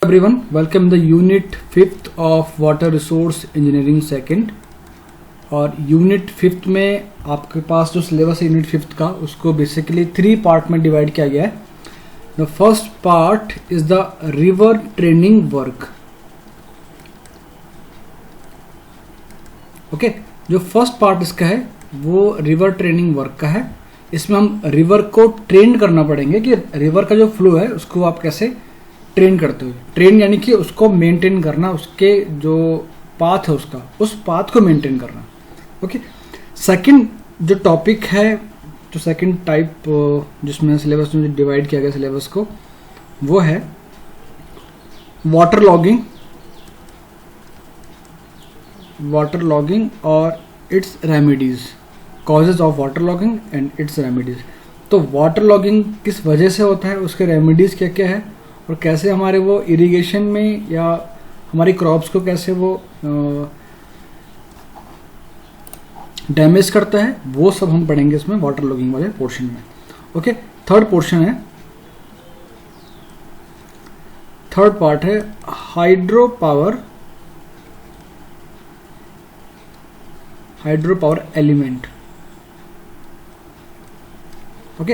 Everyone, welcome the unit 5th of water resource engineering second। और unit 5th में आपके पास जो सिलेबस है यूनिट 5th का, उसको बेसिकली 3 पार्ट में डिवाइड किया गया है। The first part is the river training work. Okay, जो फर्स्ट पार्ट इसका है वो रिवर ट्रेनिंग वर्क का है। इसमें हम रिवर को ट्रेन करना पड़ेंगे कि रिवर का जो फ्लो है उसको आप कैसे ट्रेन करते हो। ट्रेन यानी कि उसको मेंटेन करना, उसके जो पाथ है उसका, उस पाथ को मेंटेन करना। ओके, सेकंड जो टॉपिक है, जो सेकंड टाइप जिसमें सिलेबस में डिवाइड किया गया सिलेबस को, वो है वाटर लॉगिंग और it's remedies, causes of water logging and it's remedies. तो वाटर लॉगिंग किस वजह से होता है, उसके रेमेडीज क्या क्या है, और कैसे हमारे वो इरिगेशन में या हमारी क्रॉप्स को कैसे वो डैमेज करता है, वो सब हम पढ़ेंगे इसमें वाटर लॉगिंग वाले पोर्शन में। ओके, थर्ड पार्ट है hydro power element. Okay,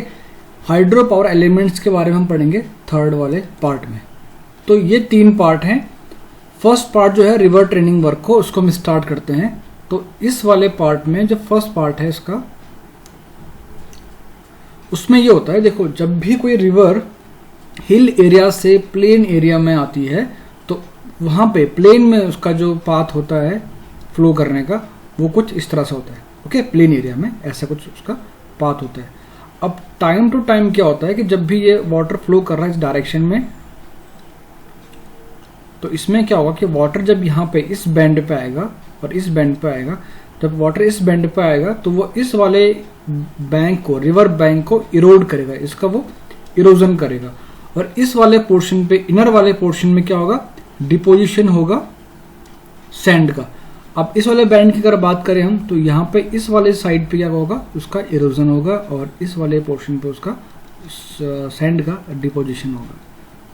hydro power elements के बारे में हम पढ़ेंगे थर्ड वाले पार्ट में। तो ये 3 पार्ट हैं। फर्स्ट पार्ट जो है रिवर ट्रेनिंग वर्क को, उसको हम स्टार्ट करते हैं। तो इस वाले पार्ट में जो फर्स्ट पार्ट है इसका, उसमें ये होता है, देखो जब भी कोई रिवर हिल एरिया से प्लेन एरिया में आती है तो वहां पे प्लेन में उसका जो पाथ होता है फ्लो करने का, वो कुछ इस तरह से होता है। ओके, प्लेन एरिया में ऐसा कुछ उसका पाथ होता है। अब टाइम टू टाइम क्या होता है कि जब भी ये वाटर फ्लो कर रहा है इस डायरेक्शन में, तो इसमें क्या होगा कि वाटर जब यहाँ पे इस बैंड पे आएगा और इस बैंड पे आएगा, जब वाटर इस बैंड पे आएगा तो वो इस वाले बैंक को, रिवर बैंक को इरोड करेगा, इसका वो इरोजन करेगा। और इस वाले पोर्शन पे, इनर वाले पोर्शन में क्या होगा, डिपोजिशन होगा सैंड का। अब इस वाले बैंड की अगर बात करें हम, तो यहाँ पे इस वाले साइड पे क्या होगा, उसका इरोजन होगा, और इस वाले पोर्शन पे उसका सैंड का डिपोजिशन होगा,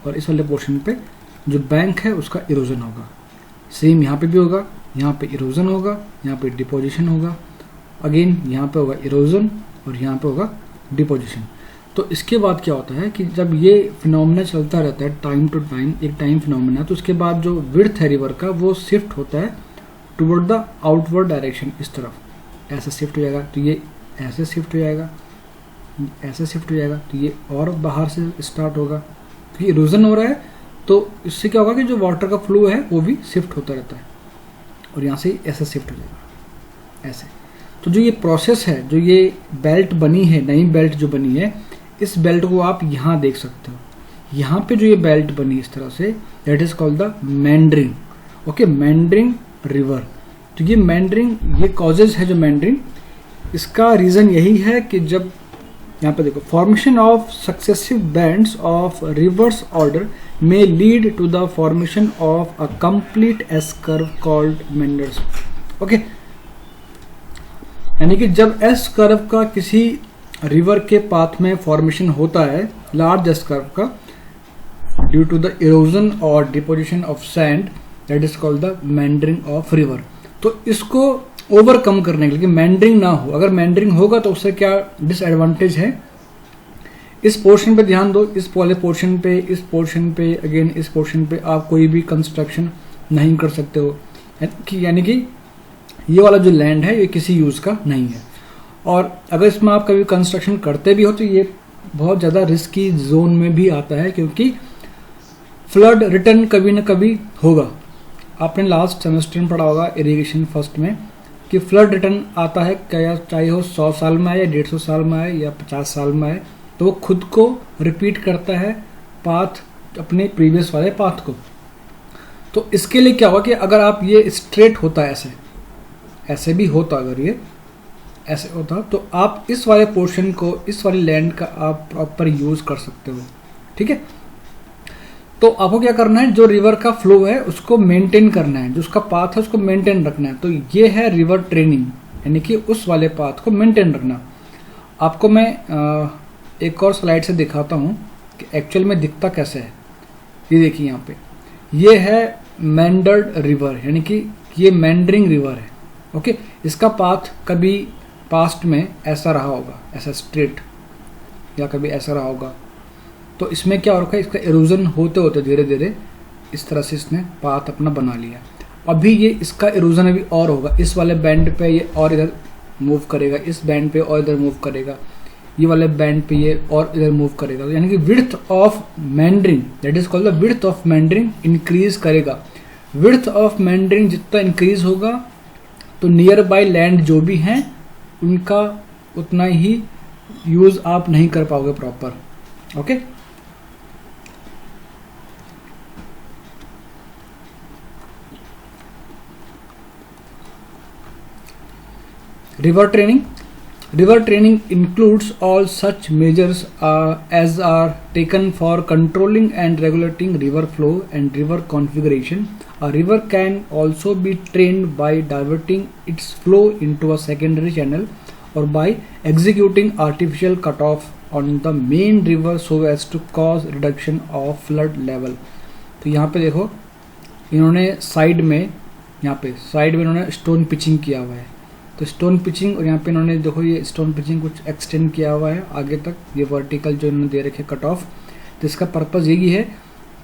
और इस वाले पोर्शन पे जो बैंक है उसका इरोजन होगा। सेम यहाँ पे भी होगा, यहाँ पे इरोजन होगा, यहाँ पे डिपोजिशन होगा, अगेन यहाँ पे होगा इरोजन और यहाँ पे होगा डिपोजिशन। तो इसके बाद क्या होता है कि जब ये फिनोमेना चलता रहता है टाइम टू टाइम, एक टाइम फिनोमेना, तो उसके बाद जो विड्थ है रिवर का वो शिफ्ट होता है टुवर्ड द आउटवर्ड डायरेक्शन, इस तरफ ऐसे शिफ्ट हो जाएगा, तो ये ऐसे शिफ्ट हो जाएगा, ऐसे शिफ्ट हो जाएगा, तो ये और बाहर से स्टार्ट होगा। तो ये इरोजन हो रहा है, तो इससे क्या होगा कि जो वाटर का फ्लो है वो भी शिफ्ट होता रहता है, और यहाँ से ऐसे शिफ्ट हो जाएगा ऐसे। तो जो ये प्रोसेस है, जो ये बेल्ट बनी है, नई बेल्ट जो बनी है, इस बेल्ट को आप यहाँ देख सकते हो। यहाँ पे जो ये बेल्ट बनी इस तरह से, that is called the meandering. Okay, meandering river. तो ये मेंडरिंग, ये कॉजेज है जो मेंडरिंग, इसका रीजन यही है कि जब यहाँ पे देखो, formation of successive bands of reverse order may lead to the formation of a complete S curve called Mendel's। Okay, यानी कि जब S कर्व का किसी रिवर के पाथ में फॉर्मेशन होता है, लार्ज S कर्व का, ड्यू टू द इरोजन और deposition of sand, that is called the meandering of river. तो इसको ओवरकम करने के लिए, मेंडरिंग ना हो, अगर मेंडरिंग होगा तो उससे क्या डिसएडवांटेज है, इस पोर्शन पे ध्यान दो, इस वाले पोर्शन पे, इस पोर्शन पे, अगेन इस पोर्शन पे आप कोई भी कंस्ट्रक्शन नहीं कर सकते हो, यानी कि ये वाला जो लैंड है ये किसी यूज का नहीं है। और अगर इसमें आप कभी कंस्ट्रक्शन करते भी हो तो ये बहुत ज़्यादा रिस्की जोन में भी आता है, क्योंकि फ्लड रिटर्न कभी ना कभी होगा। आपने लास्ट सेमेस्टर में पढ़ा होगा इरिगेशन फर्स्ट में कि फ्लड रिटर्न आता है, क्या चाहे हो 100 साल में आए या 150 साल में आए या 50 साल में आए, तो वो खुद को रिपीट करता है पाथ, अपने प्रीवियस वाले पाथ को। तो इसके लिए क्या होगा कि अगर आप ये स्ट्रेट होता है, ऐसे भी होता, अगर ये ऐसे होता, तो आप इस वाले पोर्शन को, इस वाली लैंड का आप प्रॉपर यूज कर सकते हो। ठीक है, तो आपको क्या करना है, जो रिवर का फ्लो है उसको मेंटेन करना है, जो उसका पाथ है उसको मेंटेन रखना है। तो ये है रिवर ट्रेनिंग, यानी कि उस वाले पाथ को मेंटेन रखना। आपको मैं एक और स्लाइड से दिखाता हूँ कि एक्चुअल में दिखता कैसे है। ये देखिए यहाँ पे ये है मेंडर्ड रिवर, यानी कि ये मेंडरिंग रिवर है। ओके, इसका पाथ कभी पास्ट में ऐसा रहा होगा, ऐसा स्ट्रेट, या कभी ऐसा रहा होगा। तो इसमें क्या हो रखा है, इसका इरोजन होते होते धीरे धीरे इस तरह से इसने पाथ अपना बना लिया। अभी ये इसका इरोजन अभी और होगा, इस वाले बैंड पे ये और इधर मूव करेगा, इस बैंड पे और इधर मूव करेगा, ये वाले बैंड पे ये और इधर मूव करेगा। यानी कि width of meandering, that is called the width of meandering, increase करेगा। विड्थ ऑफ मेंडरिंग जितना इंक्रीज होगा तो नियर बाय लैंड जो भी हैं उनका उतना ही यूज आप नहीं कर पाओगे proper. Okay, river training. River training includes all such measures as are taken for controlling and regulating river flow and river configuration. A river can also be trained by diverting its flow into a secondary channel or by executing artificial cutoff on the main river so as to cause reduction of flood level. तो यहाँ पे देखो इन्होंने side में, यहाँ पे side में इन्होंने स्टोन पिचिंग किया हुआ है। तो स्टोन पिचिंग, और यहाँ पे इन्होंने देखो ये स्टोन पिचिंग कुछ एक्सटेंड किया हुआ है आगे तक, ये वर्टिकल जो इन्होंने दे रखे कट ऑफ। तो इसका पर्पज़ यही है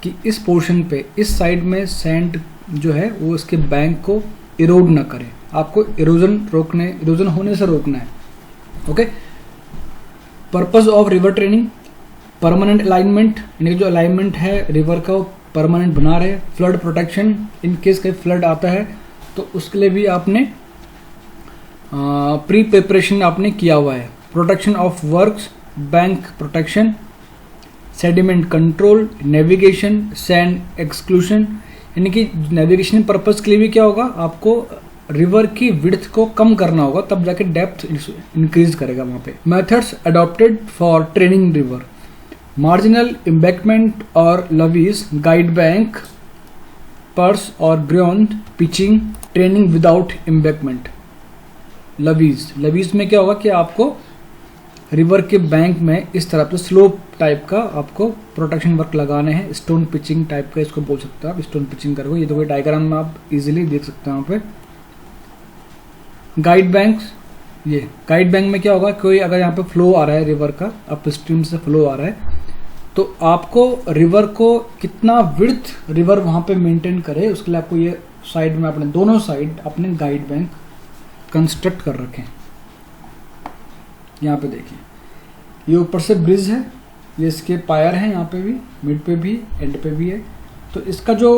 कि इस पोर्शन पे, इस साइड में सैंड जो है वो इसके बैंक को इरोड ना करे, आपको इरोजन होने से रोकना है। Okay, purpose of river training, permanent alignment, यानी जो अलाइनमेंट है रिवर का वो परमानेंट बना रहे। फ्लड प्रोटेक्शन, इन केस कहीं फ्लड आता है तो उसके लिए भी आपने प्री प्रिपरेशन आपने किया हुआ है। Protection of works, bank protection, sediment control, navigation, sand exclusion, यानी कि नेविगेशन पर्पस के लिए भी क्या होगा, आपको रिवर की विड्थ को कम करना होगा, तब जाके डेप्थ इंक्रीज करेगा वहाँ पे। Methods adopted for training river, marginal embankment और लवीज, गाइड बैंक, पर्स और ground pitching, training without embankment. Levees में क्या होगा कि आपको रिवर के बैंक में इस तरह से स्लोप टाइप का आपको प्रोटेक्शन वर्क लगाने हैं। स्टोन पिचिंग टाइप का इसको बोल सकते हो आप, स्टोन पिचिंग करोगे। ये तो कोई डायग्राम में आप इजीली देख सकते हैं वहाँ पे। गाइड बैंक्स, ये गाइड बैंक में क्या होगा, कोई अगर यहाँ पे फ्लो आ रहा है रिवर का, अप स्ट्रीम से फ्लो आ रहा है, तो आपको रिवर को कितना विड्थ रिवर वहाँ पे मेंटेन करे, उसके लिए आपको ये साइड में अपने दोनों साइड अपने गाइड बैंक कंस्ट्रक्ट कर रखे हैं। यहाँ पे देखिए, ये ऊपर से ब्रिज है, ये इसके पायर हैं, यहाँ पे भी, मिड पे भी, एंड पे भी है। तो इसका जो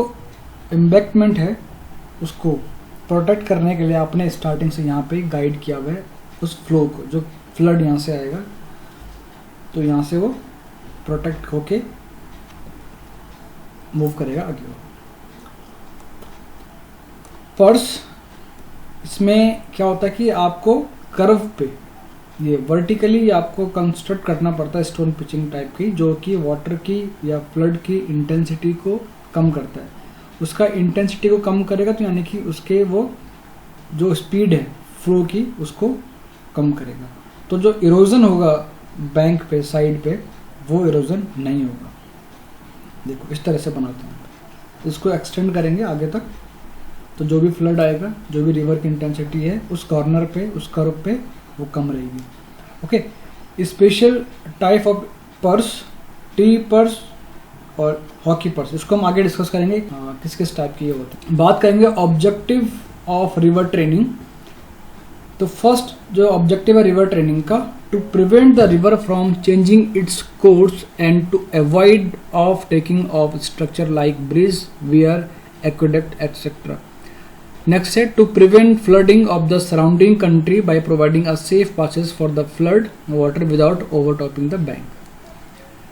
एम्बैंकमेंट है उसको प्रोटेक्ट करने के लिए आपने स्टार्टिंग से यहाँ पे गाइड किया हुआ है उस फ्लो को। जो फ्लड यहाँ से आएगा तो यहाँ से वो प्रोटेक्ट होके मूव करेगा आगे। पर्स, इसमें क्या होता है कि आपको कर्व पे ये वर्टिकली आपको कंस्ट्रक्ट करना पड़ता है स्टोन पिचिंग टाइप की, जो कि वाटर की या फ्लड की इंटेंसिटी को कम करता है। उसका इंटेंसिटी को कम करेगा तो यानी कि उसके वो जो स्पीड है फ्लो की उसको कम करेगा। तो जो इरोजन होगा बैंक पे साइड पे वो इरोजन नहीं होगा। देखो इस तरह से बनाते हैं, इसको एक्सटेंड करेंगे आगे तक, तो जो भी फ्लड आएगा, जो भी रिवर की इंटेंसिटी है उस कॉर्नर पे, उस कर्व पे वो कम रहेगी। Okay, special type of purse, T purse और हॉकी पर्स, इसको हम आगे डिस्कस करेंगे किस किस टाइप की ये होते हैं। बात करेंगे ऑब्जेक्टिव ऑफ रिवर ट्रेनिंग। तो फर्स्ट जो ऑब्जेक्टिव है रिवर ट्रेनिंग का, to prevent the river from changing its course and to avoid of taking of structure like bridge, weir, aqueduct etcetera. Next है to prevent flooding of the surrounding country by providing a safe passage for the flood water without overtopping the bank.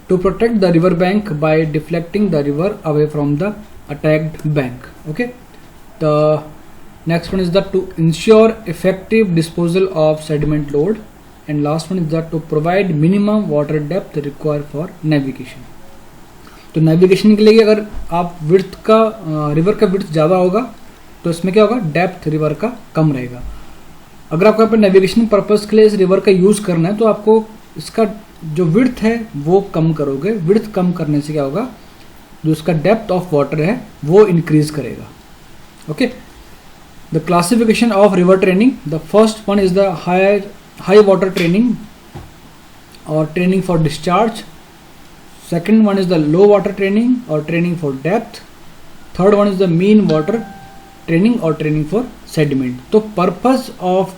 To protect the river bank by deflecting the river away from the attacked bank. Okay. The next one is that to ensure effective disposal of sediment load, and last one is that to provide minimum water depth required for navigation. तो navigation के लिए अगर आप width का river का width ज़्यादा होगा तो इसमें क्या होगा, डेप्थ रिवर का कम रहेगा। अगर आपको यहाँ पर नेविगेशन पर्पस के लिए इस रिवर का यूज़ करना है तो आपको इसका जो विड्थ है वो कम करोगे। विड्थ कम करने से क्या होगा, जो उसका डेप्थ ऑफ वाटर है वो इंक्रीज करेगा। Okay, the classification of river training, the first one is the high water training और training for discharge, second one is the low water training और training for depth, third one is the mean water training और training for sediment. तो purpose of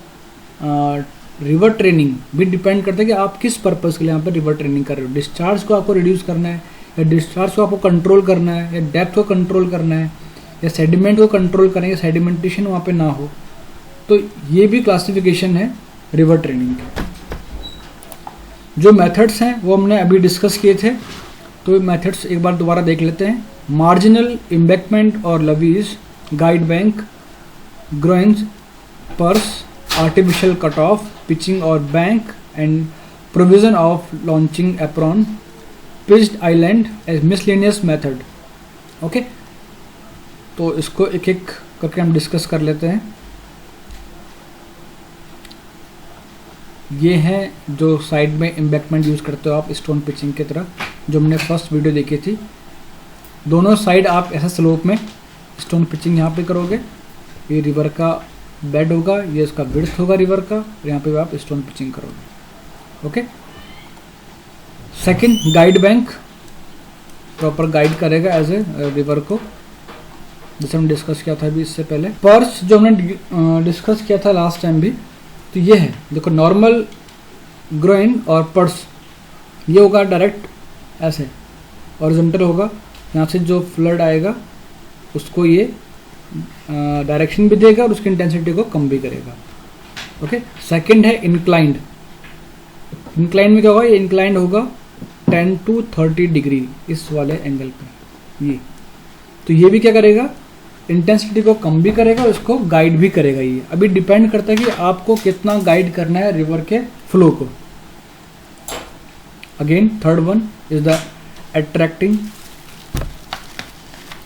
river training भी depend करता है कि आप किस पर्पस के लिए यहाँ पर रिवर ट्रेनिंग कर रहे हो। डिस्चार्ज को आपको रिड्यूस करना है, या डिस्चार्ज को आपको कंट्रोल करना है, या डेप्थ को कंट्रोल करना है, या सेडिमेंट को कंट्रोल करना है, या सेडिमेंटेशन वहाँ पे ना हो। तो ये भी क्लासिफिकेशन है रिवर ट्रेनिंग के। जो मेथड्स हैं वो हमने अभी डिस्कस किए थे, तो मेथड्स एक बार दोबारा देख लेते हैं। मार्जिनल एम्बैंकमेंट और levees, guide bank, groynes, spurs, artificial cutoff, pitching or bank, and provision of launching apron, pitched island as miscellaneous method। Okay, तो इसको एक एक करके हम डिस्कस कर लेते हैं। ये है जो साइड में एम्बैंकमेंट यूज़ करते हो आप स्टोन पिचिंग की तरह, जो हमने फर्स्ट वीडियो देखी थी। दोनों साइड आप ऐसा स्लोप में स्टोन पिचिंग यहाँ पे करोगे, ये रिवर का बेड होगा, ये इसका विड्थ होगा रिवर का, और यहाँ पे आप स्टोन पिचिंग करोगे। Okay, second, guide bank proper guide करेगा एज ए रिवर को, जैसे हम डिस्कस किया था अभी इससे पहले। पर्स जो हमने डिस्कस किया था लास्ट टाइम भी, तो ये है देखो, नॉर्मल, ग्रोइन और पर्स, ये होगा डायरेक्ट ऐसे हॉरिजॉन्टल होगा, यहाँ से जो फ्लड आएगा उसको ये डायरेक्शन भी देगा और उसकी इंटेंसिटी को कम भी करेगा। ओके, सेकंड है इंक्लाइंड। इंक्लाइंड में क्या होगा, ये इंक्लाइंड होगा 10 to 30 डिग्री इस वाले एंगल पे, ये तो ये भी क्या करेगा, इंटेंसिटी को कम भी करेगा और उसको गाइड भी करेगा। ये अभी डिपेंड करता है कि आपको कितना गाइड करना है रिवर के फ्लो को। Again third one is the attracting,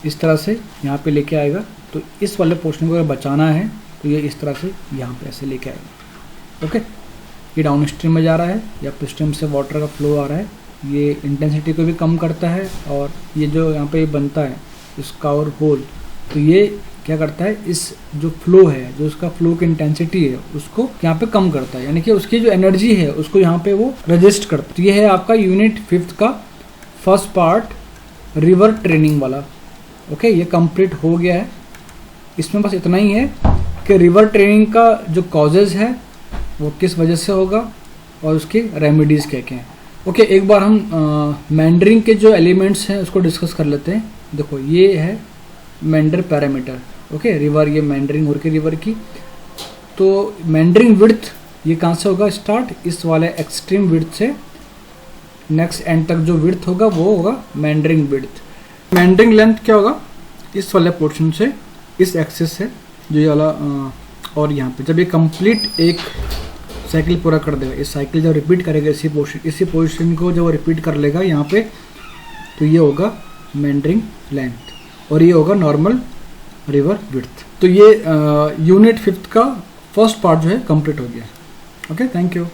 इस तरह से यहाँ पे लेके आएगा, तो इस वाले पोर्शन को अगर बचाना है तो ये इस तरह से यहाँ पे ऐसे लेके आएगा। ओके, ये डाउन स्ट्रीम में जा रहा है या अप स्ट्रीम से वाटर का फ्लो आ रहा है, ये इंटेंसिटी को भी कम करता है, और ये जो यहाँ पे बनता है इसका और होल, तो ये क्या करता है, इस जो फ्लो है, जो उसका फ्लो की इंटेंसिटी है उसको यहाँ पे कम करता है, यानी कि उसकी जो एनर्जी है उसको यहाँ पे वो रजिस्ट करता है। तो ये है आपका यूनिट 5 का फर्स्ट पार्ट रिवर ट्रेनिंग वाला। ओके, ये कंप्लीट हो गया है। इसमें बस इतना ही है कि रिवर ट्रेनिंग का जो कॉजेज है वो किस वजह से होगा और उसके रेमेडीज़ क्या क्या हैं। ओके, एक बार हम मेंडरिंग के जो एलिमेंट्स हैं उसको डिस्कस कर लेते हैं। देखो, ये है मेंडर पैरामीटर। ओके, रिवर, ये मेंडरिंग हो रही रिवर की, तो मेंडरिंग विड्थ ये कहाँ से होगा स्टार्ट, इस वाले एक्सट्रीम विड्थ से नेक्स्ट एंड तक जो विड्थ होगा वो होगा मेंडरिंग विड्थ। मेंडरिंग लेंथ क्या होगा, इस वाले पोर्शन से इस एक्सिस से जो ये वाला और यहाँ पे जब ये कंप्लीट एक साइकिल पूरा कर देगा, इस साइकिल जब रिपीट करेगा इसी पोजीशन को जब रिपीट कर लेगा यहाँ पे, तो ये होगा मेंडरिंग लेंथ और ये होगा नॉर्मल रिवर विड्थ। तो ये यूनिट 5 का फर्स्ट पार्ट जो है कंप्लीट हो गया। Okay, thank you.